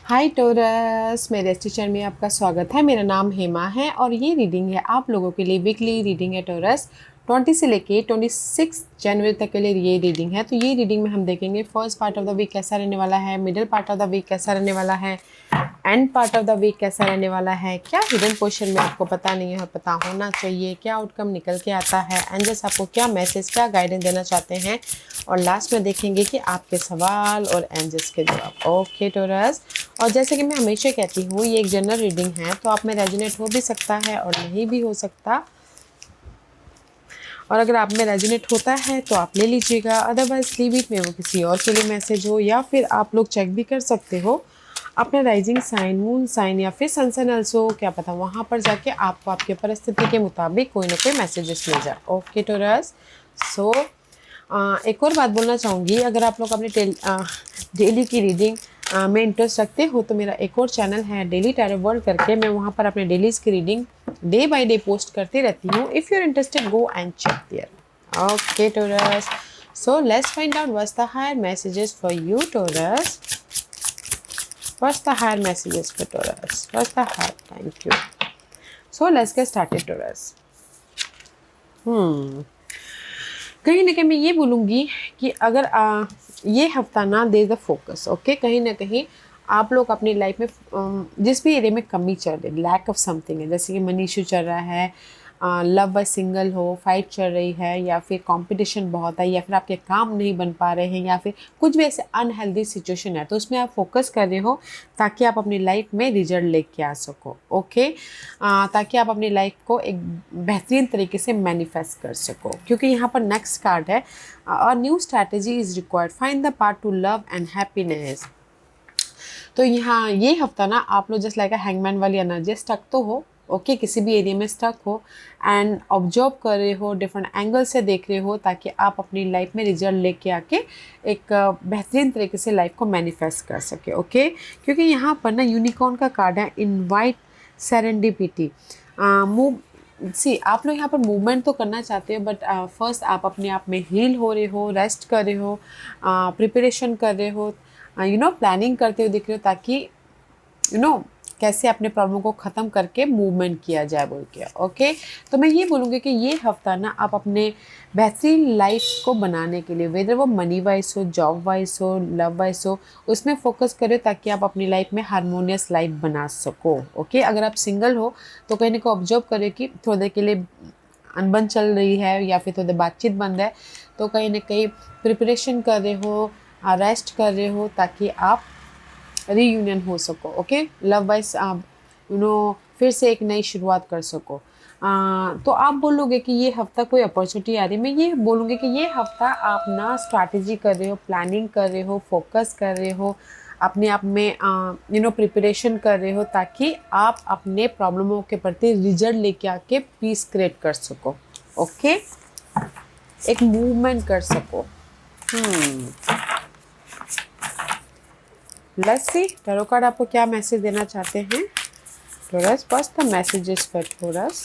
हाय torus, मेरे इस teacher में आपका स्वागत है। मेरा नाम हेमा है और ये रीडिंग है आप लोगों के लिए। वीकली रीडिंग है टोरस। 20 से लेके 26 जनवरी तक के लिए ये रीडिंग है। तो ये रीडिंग में हम देखेंगे first part of the week कैसा रहने वाला है, middle part of the week कैसा रहने वाला है, end part of the week कैसा रहने वाला है, क्या हिडन पोर्शन में आपको पता नहीं है और पता होना चाहिए, क्या आउटकम निकल के आता है, एंजल्स आपको क्या मैसेज, क्या गाइडेंस देना चाहते हैं, और लास्ट में देखेंगे कि आपके सवाल और एंजल्स के जवाब। ओके टोरस, और जैसे कि मैं हमेशा कहती हूँ ये एक जनरल रीडिंग है, तो आप में रेजोनेट हो भी सकता है और नहीं भी हो सकता, और अगर आप में रेजोनेट होता है तो आप ले लीजिएगा, अदरवाइज लीव इट में वो किसी और के लिए मैसेज हो, या फिर आप लोग चेक भी कर सकते हो अपना राइजिंग साइन, मून साइन या फिर सन साइन ऑल्सो, क्या पता वहाँ पर जाके आपको आपके परिस्थिति के मुताबिक कोई ना कोई मैसेजेस मिल जाए। ओके टोरस, सो एक और बात बोलना चाहूँगी, अगर आप लोग अपने डेली की रीडिंग में इंटरेस्ट रखते हो तो मेरा एक और चैनल है डेली टैरो वर्ल्ड करके, मैं वहाँ पर अपने डेलीज़ की reading day by day post करती रहती हूँ। If you are interested go and check there. Okay taurus, so let's find out what's the higher messages for you taurus. What's the higher messages for Taurus? What's the higher? Thank you. So let's get started, Taurus. कहीं ना कहीं मैं ये बोलूँगी कि अगर ये हफ्ता ना दे द फोकस, ओके, कहीं ना कहीं आप लोग अपनी लाइफ में जिस भी एरिया में कमी चल रही है, लैक ऑफ समथिंग है, जैसे कि मनी इशू चल रहा है, लव व सिंगल हो, फाइट चल रही है, या फिर कंपटीशन बहुत है, या फिर आपके काम नहीं बन पा रहे हैं, या फिर कुछ भी ऐसे अनहेल्दी सिचुएशन है, तो उसमें आप फोकस कर रहे हो ताकि आप अपनी लाइफ में रिजल्ट लेके आ सको। ओके, ताकि आप अपनी लाइफ को एक बेहतरीन तरीके से मैनिफेस्ट कर सको, क्योंकि यहाँ पर नेक्स्ट कार्ड है, और new strategy is required, find the part two love and happiness. तो यहाँ ये हफ्ता ना आप लोग जस्ट लाइक हैंगमैन वाली एनर्जी स्टक तो हो, ओके, किसी भी एरिया में स्टक हो एंड ऑब्जर्व कर रहे हो, डिफरेंट एंगल से देख रहे हो, ताकि आप अपनी लाइफ में रिजल्ट लेके आके एक बेहतरीन तरीके से लाइफ को मैनिफेस्ट कर सके। ओके, क्योंकि यहाँ पर ना यूनिकॉर्न का कार्ड है, इनवाइट सेरेंडिपिटी। मूव सी, आप लोग यहाँ पर मूवमेंट तो करना चाहते हो, बट फर्स्ट आप अपने आप में हील हो रहे हो, रेस्ट कर रहे हो, प्रिपरेशन कर रहे हो, प्लानिंग करते हुए दिख रहे हो, ताकि कैसे अपने प्रॉब्लम को ख़त्म करके मूवमेंट किया जाए बोल के। ओके, तो मैं ये बोलूँगी कि ये हफ्ता ना आप अपने बेहतरीन लाइफ को बनाने के लिए, वेदर वो मनी वाइज हो, जॉब वाइज हो, लव वाइज हो, उसमें फोकस करें ताकि आप अपनी लाइफ में हारमोनियस लाइफ बना सको। ओके, अगर आप सिंगल हो तो कहीं ना कहीं ऑब्जर्व करें कि थोड़ी देर के लिए अनबन चल रही है या फिर थोड़ी देर बातचीत बंद है, तो कहीं ना कहीं प्रिपरेशन कर रहे हो, रेस्ट कर रहे हो, ताकि आप रीयूनियन हो सको। ओके, लव वाइज आप फिर से एक नई शुरुआत कर सको। तो आप बोलोगे कि ये हफ्ता कोई अपॉर्चुनिटी आ रही है, मैं ये बोलूँगी कि ये हफ्ता आप ना स्ट्रैटेजी कर रहे हो, प्लानिंग कर रहे हो, फोकस कर रहे हो, अपने आप में प्रिपरेशन कर रहे हो, ताकि आप अपने प्रॉब्लमों के प्रति रिजल्ट लेके आके पीस क्रिएट कर सको। ओके, एक मूवमेंट कर सको। लेट्स सी टैरो कार्ड आपको क्या मैसेज देना चाहते हैं। Taurus, what's the messages for Taurus?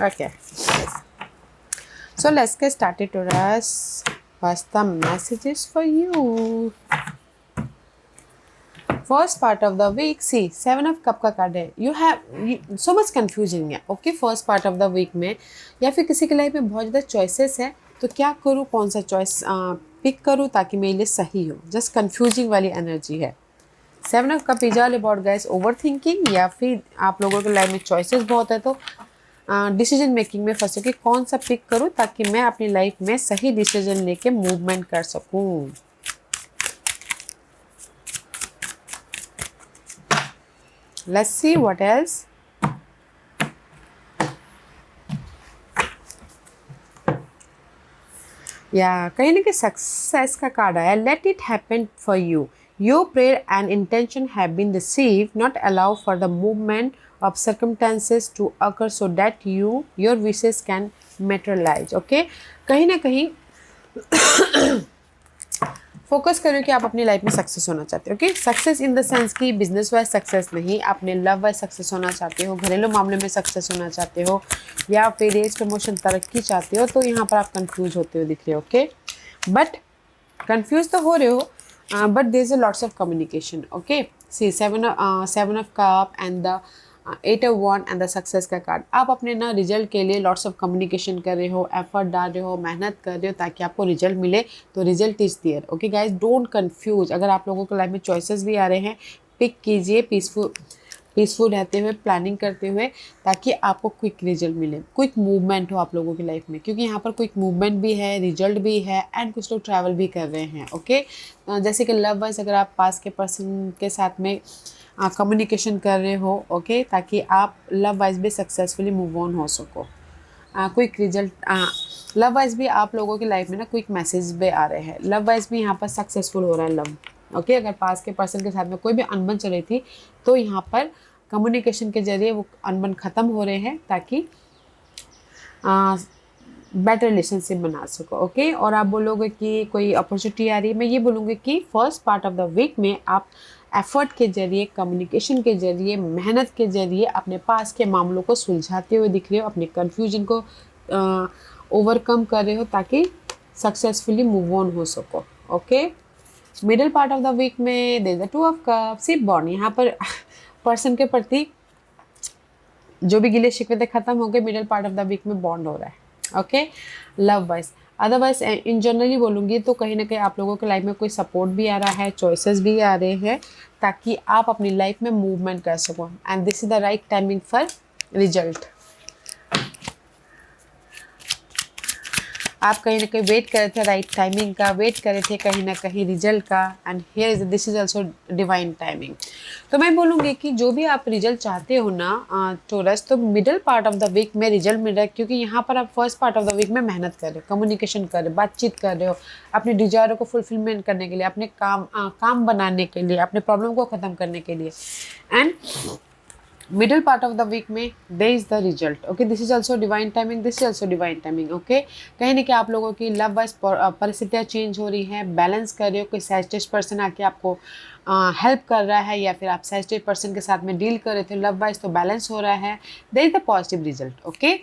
Okay, so let's get started, Taurus. What's the messages for you? First part of the week, see, 7 of Cup का card है। You have so much confusion है। Okay, first part of the week में, या फिर किसी की life में बहुत ज़्यादा चॉइसेस है, तो क्या करूँ, कौन सा चॉइस पिक करूँ ताकि मेरे लिए सही हो, जस्ट कंफ्यूजिंग वाली एनर्जी है। 7 of cup is all about guys over thinking, या फिर आप लोगों के लाइफ में चॉइसेस बहुत है, तो डिसीजन मेकिंग में फंसे कि कौन सा पिक करूँ ताकि मैं अपनी लाइफ में सही डिसीजन लेके मूवमेंट कर सकूँ। Let's see what else. या कहीं ना कहीं सक्सेस का कार्ड आया, let it happen for you, your prayer and intention have been received, not allow for the movement of circumstances to occur so that your wishes can materialize। Okay, कहीं ना कहीं focus करो कि आप अपनी life में success होना चाहते हो। Okay, success in the sense कि बिजनेस वाइज सक्सेस नहीं, अपने लव वाइज सक्सेस होना चाहते हो, घरेलू मामले में सक्सेस होना चाहते हो, या फिर रेस प्रमोशन तरक्की चाहते हो, तो यहाँ पर आप कंफ्यूज होते हो दिख रहे हो। ओके, बट कंफ्यूज तो हो रहे हो, but there is a lots of communication. Okay, see seven of cup and the 8 of 1 and the success का कार्ड. आप अपने ना रिजल्ट के लिए लॉट्स ऑफ कम्युनिकेशन कर रहे हो, एफर्ट डाल रहे हो, मेहनत कर रहे हो ताकि आपको रिजल्ट मिले. तो result is there. Okay guys, don't confuse. अगर आप लोगों को लाइफ में चॉइसेस भी आ रहे हैं, पिक कीजिए पीसफुल रहते हुए, प्लानिंग करते हुए, ताकि आपको क्विक रिजल्ट मिले, क्विक मूवमेंट हो आप लोगों की लाइफ में. क्योंकि यहाँ पर क्विक मूवमेंट भी है, रिजल्ट भी है, एंड कुछ लोग ट्रैवल भी कर रहे हैं. ओके, जैसे कि लव वाइज अगर आप पास के पर्सन के साथ में कम्युनिकेशन कर रहे हो, ओके, ताकि आप लव वाइज भी सक्सेसफुली मूव ऑन हो सको. क्विक रिजल्ट, लव वाइज भी आप लोगों की लाइफ में ना क्विक मैसेज भी आ रहे हैं. लव वाइज भी यहाँ पर सक्सेसफुल हो रहा है लव. ओके, अगर पास के पर्सन के साथ में कोई भी अनबन चल रही थी, तो यहाँ पर कम्युनिकेशन के जरिए वो अनबन ख़त्म हो रहे हैं ताकि बेटर रिलेशनशिप बना सको. ओके, और आप बोलोगे कि कोई अपॉर्चुनिटी आ रही है, मैं ये बोलूँगी कि first part of the week में आप एफर्ट के जरिए, कम्युनिकेशन के जरिए, मेहनत के जरिए अपने पास के मामलों को सुलझाते हुए दिख रहे हो, अपने कन्फ्यूजन को ओवरकम कर रहे हो ताकि सक्सेसफुली मूव ऑन हो सको. Okay, middle part of the week में there is the 2 of Cups, सिर्फ बॉन्ड. यहाँ पर पर्सन के प्रति जो भी गिले शिकवे थे खत्म हो गए. Middle part of the week में बॉन्ड हो रहा है. Okay, love wise. Otherwise in generally बोलूँगी तो कहीं ना कहीं आप लोगों के लाइफ में कोई सपोर्ट भी आ रहा है, चॉइसेस भी आ रहे हैं ताकि आप अपनी लाइफ में मूवमेंट कर सको. And this is the right timing for result. आप कहीं ना कहीं वेट कर रहे थे राइट टाइमिंग का, वेट कर रहे थे कहीं ना कहीं रिजल्ट का, and here is this is also divine timing. तो मैं बोलूँगी कि जो भी आप रिजल्ट चाहते हो ना टोरस, तो middle part of the week में रिजल्ट मिल रहा है. क्योंकि यहाँ पर आप first part of the week में मेहनत कर रहे हो, कम्युनिकेशन कर रहे हो, बातचीत कर रहे हो, अपने डिजायरों को फुलफिलमेंट करने के लिए, अपने काम बनाने के लिए, अपने प्रॉब्लम को ख़त्म करने के लिए. And middle part of the week में they is the result. Okay, this is also divine timing, this is also divine timing. Okay, कहीं ना कहीं आप लोगों की लव वाइज परिस्थितियाँ चेंज हो रही हैं, बैलेंस कर रहे हो. कोई सैजिटेरियस पर्सन आके आपको हेल्प कर रहा है, या फिर आप सैजिटेरियस पर्सन के साथ में डील कर रहे थे लव वाइज, तो बैलेंस हो रहा है. They is the positive result. Okay,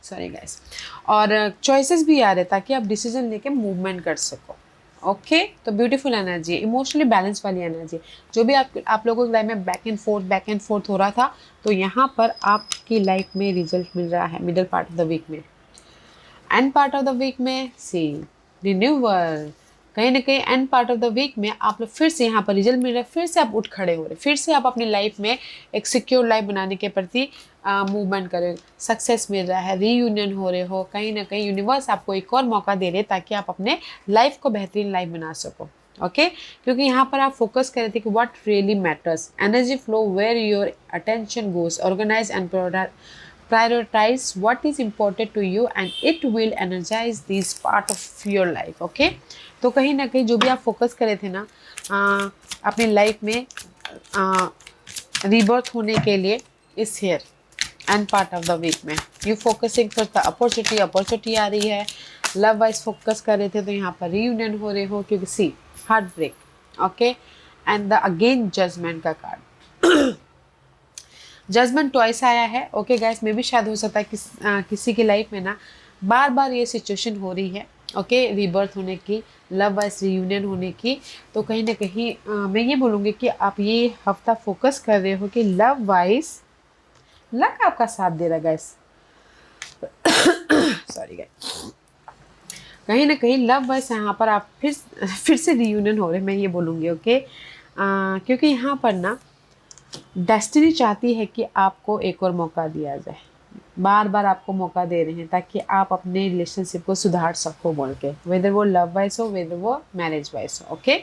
sorry guys. और चॉइसेस भी आ रहे ताकि आप डिसीजन लेके मूवमेंट कर सको. ओके, तो ब्यूटीफुल एनर्जी, इमोशनली बैलेंस वाली एनर्जी. जो भी आप लोगों की लाइफ में बैक एंड फोर्थ हो रहा था, तो यहाँ पर आपकी लाइफ में रिजल्ट मिल रहा है middle part of the week में. End part of the week में सी रिन्यूअल. कहीं ना कहीं end part of the week में आप लोग फिर से यहाँ पर रिजल्ट मिल रहा है, फिर से आप उठ खड़े हो रहे, फिर से आप अपनी लाइफ में एक सिक्योर लाइफ बनाने के प्रति मूवमेंट कर रहे हो. सक्सेस मिल रहा है, रीयूनियन हो रहे हो. कहीं ना कहीं यूनिवर्स आपको एक और मौका दे रहे हैं ताकि आप अपने लाइफ को बेहतरीन लाइफ बना सको. ओके, क्योंकि यहाँ पर आप फोकस कर रहे थे कि what really matters. Energy flow where your attention goes. Organize and prioritize what is important to you and it will energize this part of your life. Okay, तो कहीं ना कहीं जो भी आप फोकस करे थे ना अपनी लाइफ में रीबर्थ होने के लिए, इस here end part of the week में you focusing for the opportunity आ रही है. लव वाइज फोकस कर रहे थे तो यहाँ पर रीयूनियन हो रहे हो, क्योंकि see heartbreak. Okay, and the again judgement का कार्ड. जजमेंट ट्वाइस आया है. ओके गाइस, मे भी शायद हो सकता है किसी की लाइफ में ना बार बार ये सिचुएशन हो रही है. ओके, रीबर्थ होने की, लव वाइज रीयूनियन होने की. तो कहीं ना कहीं मैं ये बोलूँगी कि आप ये हफ्ता फोकस कर रहे हो कि लव वाइज लक आपका साथ दे रहा है गाइस. सॉरी गाइस, कहीं ना कहीं लव वाइज यहाँ पर आप फिर से रीयूनियन हो रहे, मैं ये बोलूँगी. ओके, क्योंकि यहाँ पर ना डेस्टिनी चाहती है कि आपको एक और मौका दिया जाए. बार बार आपको मौका दे रहे हैं ताकि आप अपने रिलेशनशिप को सुधार सको बोल के, वेदर वो लव वाइज हो, वेदर वो मैरिज वाइज हो. ओके,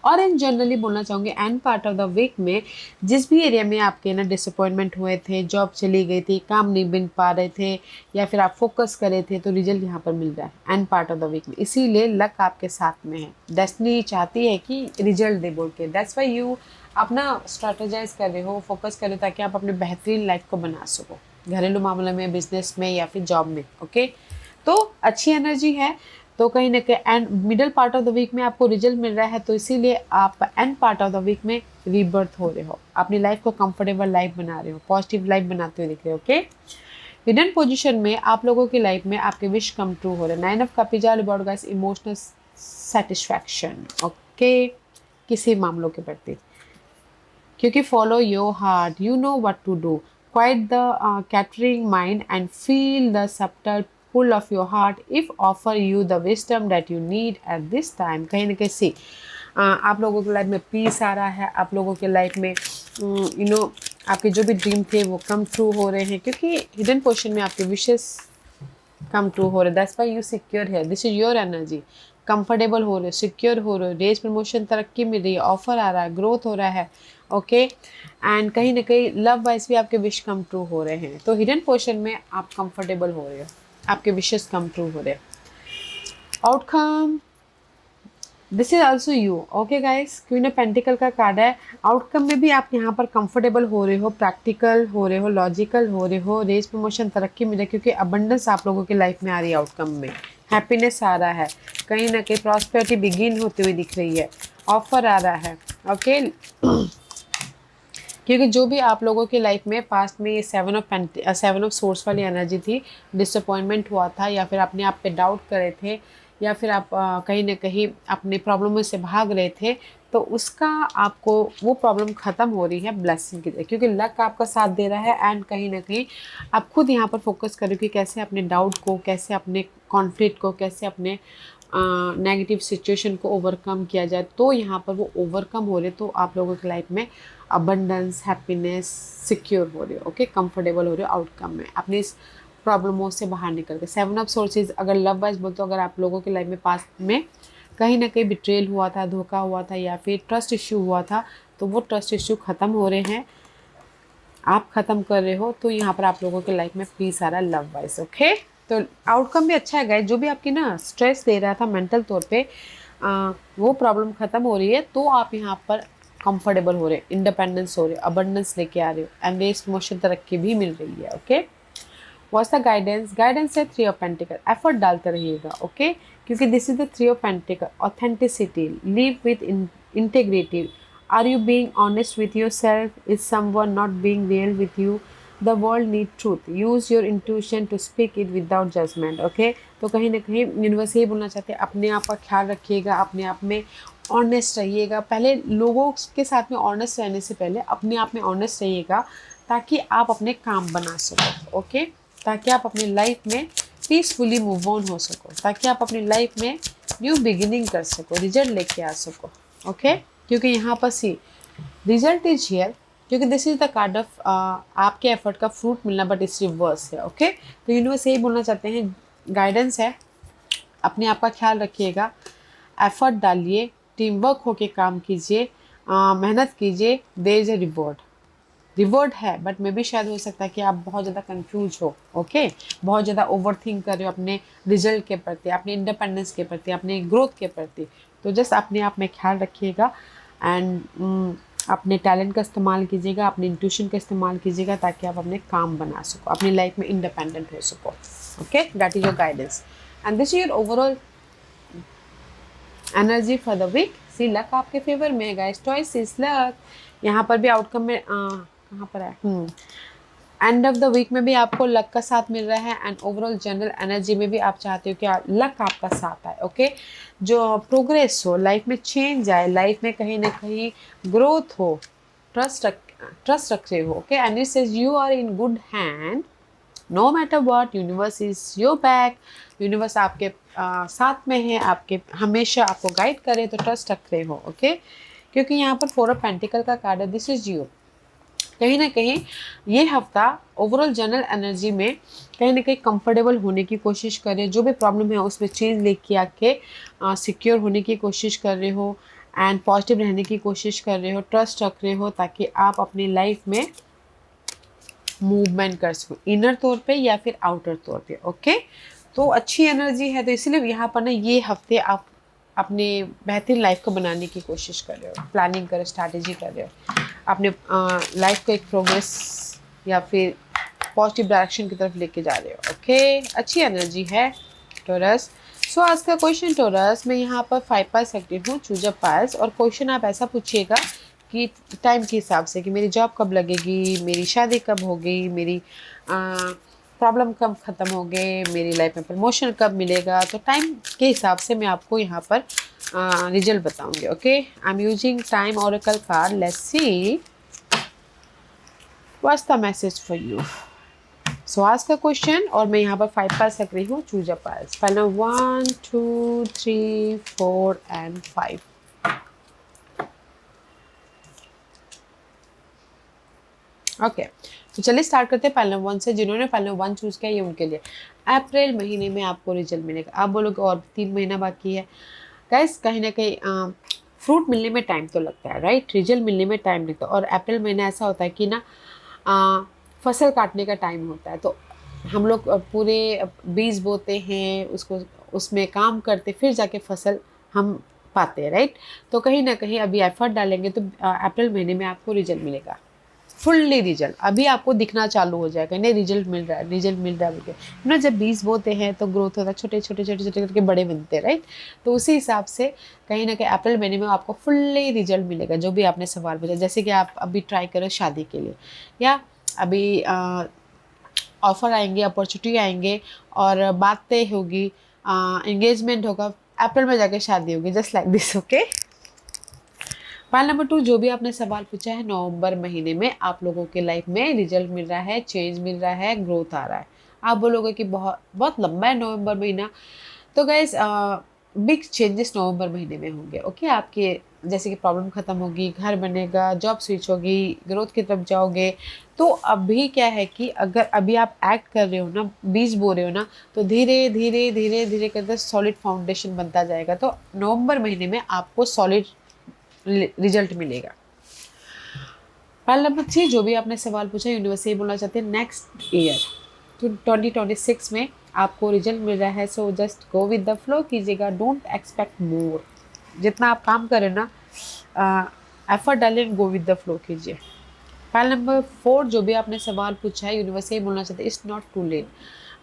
और इन जनरली बोलना चाहूँगी end part of the week में जिस भी एरिया में आपके ना डिसअपॉइंटमेंट हुए थे, जॉब चली गई थी, काम नहीं बन पा रहे थे, या फिर आप फोकस कर रहे थे, तो रिजल्ट यहाँ पर मिल रहा है end part of the week में. इसीलिए लक आपके साथ में है. डेस्टिनी चाहती है कि रिजल्ट दे बोल के. दैट्स वाई यू अपना स्ट्रैटेजाइज कर रहे हो, फोकस कर रहे हो ताकि आप अपने बेहतरीन लाइफ को बना सको, घरेलू मामले में, बिजनेस में, या फिर जॉब में. ओके, तो अच्छी एनर्जी है. तो कहीं ना कहीं and middle part of the week में आपको रिजल्ट मिल रहा है, तो इसीलिए आप end part of the week में रीबर्थ हो रहे हो, अपनी लाइफ को कंफर्टेबल लाइफ बना रहे हो, पॉजिटिव लाइफ बनाते हुए दिख रहे हो. ओके, हिडन पोजीशन में आप लोगों की लाइफ में आपके विश कम ट्रू हो रहे हैं। 9 of cup about guys emotional satisfaction, okay, किसी मामलों के प्रति, क्योंकि follow your heart, you know what to do, quiet the chattering mind and feel the subtle pull of your heart if offer you the wisdom that you need at this time. कहीं ना कहीं सी आप लोगों की life में piece आ रहा है, आप लोगों के लाइफ में आपके जो भी ड्रीम थे वो कम ट्रू हो रहे हैं, क्योंकि हिडन पोजीशन में आपके विशेस कम ट्रू हो रहे हैं। दैट्स व्हाई यू सिक्योर है, this is your energy. Comfortable हो रहे हो, सिक्योर हो रहे हो, रेज प्रमोशन तरक्की मिल रही है, ऑफर आ रहा है, ग्रोथ हो रहा है, ओके। एंड कहीं ना कहीं लव वाइज भी आपके विश कम ट्रू हो रहे हैं। तो हिडन पोजीशन में आप कंफर्टेबल हो रहे हो, आपके विशेस कम ट्रू हो रहे हैं। Outcome, this is also you, okay guys. Queen of pentacle का कार्ड है। आउटकम में भी आप यहाँ पर कंफर्टेबल हो रहे हो, प्रैक्टिकल हो रहे हो, लॉजिकल हो रहे हो, रेज प्रमोशन तरक्की मिले, क्योंकि अबंडेंस आप लोगों की लाइफ में आ रही है। आउटकम में हैप्पीनेस आ रहा है, कहीं ना कहीं प्रॉस्पेरिटी बिगिन होती हुई दिख रही है, ऑफर आ रहा है, ओके। क्योंकि जो भी आप लोगों की लाइफ में पास्ट में ये 7 ऑफ सोर्स वाली एनर्जी थी, डिसअपॉइंटमेंट हुआ था, या फिर अपने आप पे डाउट कर रहे थे, या फिर आप कहीं ना कहीं अपने प्रॉब्लमों से भाग रहे थे, तो उसका आपको वो प्रॉब्लम ख़त्म हो रही है ब्लेसिंग की तरह, क्योंकि लक आपका साथ दे रहा है। एंड कहीं ना कहीं आप खुद यहाँ पर फोकस करो कि कैसे अपने डाउट को, कैसे अपने कॉन्फ्लिक्ट को, कैसे अपने नेगेटिव सिचुएशन को ओवरकम किया जाए। तो यहाँ पर वो ओवरकम हो रहे, तो आप लोगों की लाइफ में अबंडेंस, हैप्पीनेस, सिक्योर हो रहे हो, ओके, कंफर्टेबल हो रहे हो आउटकम में, अपनी इस प्रॉब्लमों से बाहर निकल के। 7 ऑफ सोर्सेज, अगर लव वाइज बोलते हो, अगर आप लोगों की लाइफ में पास्ट में कहीं ना कहीं बिट्रेल हुआ था, धोखा हुआ था, या फिर ट्रस्ट इश्यू हुआ था, तो वो ट्रस्ट इश्यू ख़त्म हो रहे हैं, आप ख़त्म कर रहे हो। तो यहाँ पर आप लोगों की लाइफ में पीस आ रहा है लव वाइज, ओके। तो आउटकम भी अच्छा है गाइस। जो भी आपकी ना स्ट्रेस दे रहा था मेंटल तौर पे, वो प्रॉब्लम ख़त्म हो रही है, तो आप यहाँ पर कंफर्टेबल हो रहे, इंडिपेंडेंस हो रहे, अबंडेंस लेके आ रहे हो, एंड रेस प्रमोशन तरक्की भी मिल रही है, okay. What's the guidance? Guidance है 3 ऑफ पेंटिकल, एफर्ट डालते रहिएगा, ओके, क्योंकि this is the 3 of pentacles, authenticity, live with integrity, are you being honest with your self, is someone not being real with you, the world need truth, use your intuition to speak it without judgement, okay. तो कहीं ना कहीं universe यही बोलना चाहते हैं, अपने आप का ख्याल रखिएगा, अपने आप में ऑनेस्ट रहिएगा। पहले लोगों के साथ में ऑनेस्ट रहने से पहले अपने आप में ऑनेस्ट रहिएगा, ताकि आप अपने काम बना सको, ओके, ताकि आप अपनी लाइफ में पीसफुली मूव ऑन हो सको, ताकि आप अपनी लाइफ में न्यू बिगिनिंग कर सको, रिजल्ट लेके आ सको, ओके। क्योंकि यहाँ पर सी रिजल्ट इज हियर, क्योंकि this is the card of आपके एफर्ट का फ्रूट मिलना, बट इस रिवर्स है, ओके। तो यूनिवर्स यही बोलना चाहते हैं, गाइडेंस है, अपने आप का ख्याल रखिएगा, एफर्ट डालिए, टीम वर्क होके काम कीजिए, मेहनत कीजिए, there is a reward, reward है, बट मे भी शायद हो सकता है कि आप बहुत ज़्यादा कंफ्यूज हो, ओके, बहुत ज़्यादा ओवर थिंक कर रहे हो अपने रिजल्ट के प्रति, अपने इंडिपेंडेंस के प्रति, अपने ग्रोथ के प्रति। तो जस्ट अपने आप में ख्याल रखिएगा, एंड अपने टैलेंट का इस्तेमाल कीजिएगा, अपने इंट्यूशन का इस्तेमाल कीजिएगा, ताकि आप अपने काम बना सको, अपनी लाइफ में इंडिपेंडेंट हो सको, okay. That is your guidance, and this is your overall energy for the week. See luck आपके फेवर में है गाइस, चॉइस इज लक। यहाँ पर भी आउटकम में कहाँ पर है, एंड ऑफ द वीक में भी आपको लक का साथ मिल रहा है, एंड ओवरऑल जनरल एनर्जी में भी आप चाहते हो कि लक आपका साथ आए, ओके। जो प्रोग्रेस हो लाइफ में, चेंज आए लाइफ में, कहीं ना कहीं ग्रोथ हो, ट्रस्ट रख रहे हो, okay. And it says you are in good hand, no matter what, universe is your back, universe आपके साथ में है, आपके हमेशा आपको गाइड करे, तो ट्रस्ट रख रहे हो, ओके। क्योंकि यहाँ पर 4 ऑफ पेंटिकल का कार्ड है, दिस इज यू। कहीं ना कहीं ये हफ्ता ओवरऑल जनरल एनर्जी में कहीं ना कहीं कंफर्टेबल होने की कोशिश कर रहे हो, जो भी प्रॉब्लम है उसमें चेंज लेके आके सिक्योर होने की कोशिश कर रहे हो, एंड पॉजिटिव रहने की कोशिश कर रहे हो, ट्रस्ट रख रहे हो, ताकि आप अपनी लाइफ में मूवमेंट कर सको, इनर तौर पे या फिर आउटर तौर पे, ओके। तो अच्छी एनर्जी है, तो इसीलिए यहाँ पर ना ये हफ्ते आप अपने बेहतरीन लाइफ को बनाने की कोशिश कर रहे हो, प्लानिंग कर रहे हो, स्ट्रैटेजी कर रहे हो, अपने लाइफ को एक प्रोग्रेस या फिर पॉजिटिव डायरेक्शन की तरफ लेके जा रहे हो, ओके। अच्छी एनर्जी है टोरस। सो आज का क्वेश्चन टोरस, मैं यहाँ पर 5 पास एक्टिव हूँ, चूज अ पास, और क्वेश्चन आप ऐसा पूछिएगा कि टाइम के हिसाब से, कि मेरी जॉब कब लगेगी, मेरी शादी कब होगी, मेरी प्रॉब्लम कब ख़त्म होंगे, मेरी लाइफ में प्रमोशन कब मिलेगा, तो टाइम के हिसाब से मैं आपको यहाँ पर रिजल्ट बताऊंगी. Okay, I am using time Oracle card. Let's see what's the message for you. So ask a question और मैं यहाँ पर 5 पास रख रही हूँ. चूज अ पास. पहला 1 2 3 4 एंड 5. ओके, तो चलिए स्टार्ट करते हैं पहले 1 से. जिन्होंने पहले 1 चूज़ किया ये उनके लिए अप्रैल महीने में आपको रिजल्ट मिलेगा. आप बोलोगे और 3 महीना बाकी है. गाइस कहीं ना कहीं फ्रूट मिलने में टाइम तो लगता है, राइट. रिजल्ट मिलने में टाइम लगता है. और अप्रैल महीना ऐसा होता है कि ना फसल काटने का टाइम होता है. तो हम लोग पूरे बीज बोते हैं, उसको उसमें काम करते, फिर जाके फसल हम पाते हैं, राइट. तो कहीं ना कहीं अभी एफर्ट डालेंगे तो अप्रैल महीने में आपको रिजल्ट मिलेगा. फुल्ली रिजल्ट अभी आपको दिखना चालू हो जाएगा. नहीं, रिजल्ट मिल रहा है, रिजल्ट मिल रहा है बोल के ना. जब बीज बोते हैं तो ग्रोथ होता है, छोटे छोटे छोटे छोटे करके बड़े बनते हैं, राइट. तो उसी हिसाब से कहीं ना कहीं अप्रैल महीने में आपको फुल्ली रिजल्ट मिलेगा. जो भी आपने सवाल पूछा, जैसे कि आप अभी ट्राई करो शादी के लिए, या अभी ऑफ़र आएंगे, अपॉर्चुनिटी आएंगे और बात तय होगी, एंगेजमेंट होगा, अप्रैल में जाके शादी होगी. Just like this. Okay, point number 2, जो भी आपने सवाल पूछा है, नवंबर महीने में आप लोगों के लाइफ में रिजल्ट मिल रहा है, चेंज मिल रहा है, ग्रोथ आ रहा है. आप बोलोगे कि बहुत बहुत लंबा है नवंबर महीना. तो गाइस बिग चेंजेस नवंबर महीने में होंगे. ओके, आपके जैसे कि प्रॉब्लम ख़त्म होगी, घर बनेगा, जॉब स्विच होगी, ग्रोथ की तरफ जाओगे. तो अभी क्या है कि अगर अभी आप एक्ट कर रहे हो ना, बीज बो रहे हो ना, तो धीरे धीरे धीरे धीरे करके सॉलिड फाउंडेशन बनता जाएगा. तो नवंबर महीने में आपको सॉलिड रिजल्ट मिलेगा. पॉइंट नंबर 3, जो भी आपने सवाल पूछा यूनिवर्स ये बोलना चाहते हैं नेक्स्ट ईयर तो 2026 में आपको रिजल्ट मिल रहा है. So just go with the flow कीजिएगा. Don't expect more. जितना आप काम करें ना, एफर्ट डालें, गो विद द फ्लो कीजिए. पॉइंट नंबर 4, जो भी आपने सवाल पूछा है यूनिवर्स ये बोलना चाहते हैं इट्स नॉट टू लेट.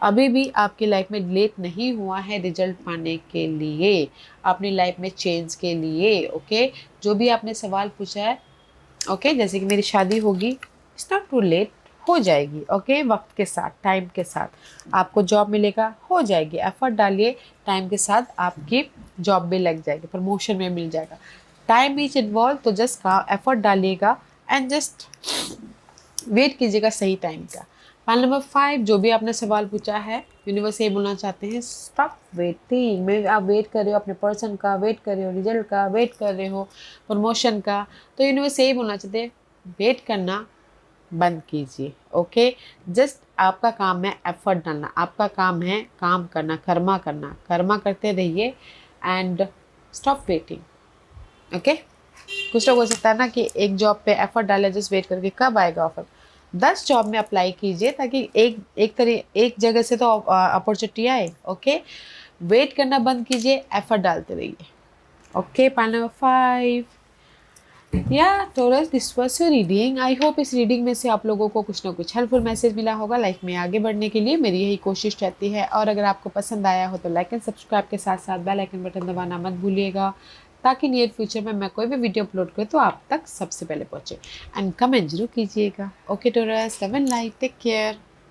अभी भी आपकी लाइफ में लेट नहीं हुआ है रिजल्ट पाने के लिए, अपनी लाइफ में चेंज के लिए. ओके, जो भी आपने सवाल पूछा है, ओके, जैसे कि मेरी शादी होगी, इट्स नॉट टू लेट, हो जाएगी. ओके, वक्त के साथ, टाइम के साथ आपको जॉब मिलेगा, हो जाएगी. एफर्ट डालिए, टाइम के साथ आपकी जॉब भी लग जाएगी, प्रमोशन में मिल जाएगा. टाइम इज इन्वॉल्व, तो जस्ट एफर्ट डालिएगा एंड जस्ट वेट कीजिएगा सही टाइम का. पॉइंट नंबर 5, जो भी आपने सवाल पूछा है यूनिवर्स ये बोलना चाहते हैं स्टॉप वेटिंग. मैं आप वेट कर रहे हो अपने पर्सन का, वेट कर रहे हो रिजल्ट का, वेट कर रहे हो प्रमोशन का, तो यूनिवर्स यही बोलना चाहते हैं वेट करना बंद कीजिए. ओके, जस्ट आपका काम है एफर्ट डालना, आपका काम है काम करना, कर्मा करना, कर्मा करते रहिए एंड स्टॉप वेटिंग. ओके, कुछ लोग हो सकता है ना कि एक जॉब पे एफर्ट डाले, जस्ट वेट करके कब आएगा ऑफर. 10 जॉब में अप्लाई कीजिए ताकि एक जगह से तो अपॉर्चुनिटी आए. ओके, वेट करना बंद कीजिए, एफर्ट डालते रहिए. ओके, पॉइंट नंबर 5, या Taurus this was your reading. I hope इस रीडिंग में से आप लोगों को कुछ ना कुछ हेल्पफुल मैसेज मिला होगा. लाइफ में आगे बढ़ने के लिए मेरी यही कोशिश रहती है. और अगर आपको पसंद आया हो तो लाइक एंड सब्सक्राइब के साथ साथ बेल आइकन बटन दबाना मत भूलिएगा, ताकि नियर फ्यूचर में मैं कोई भी वीडियो अपलोड करूँ तो आप तक सबसे पहले पहुँचे. एंड कमेंट जरूर कीजिएगा. Okay Taurus, love and life, take care.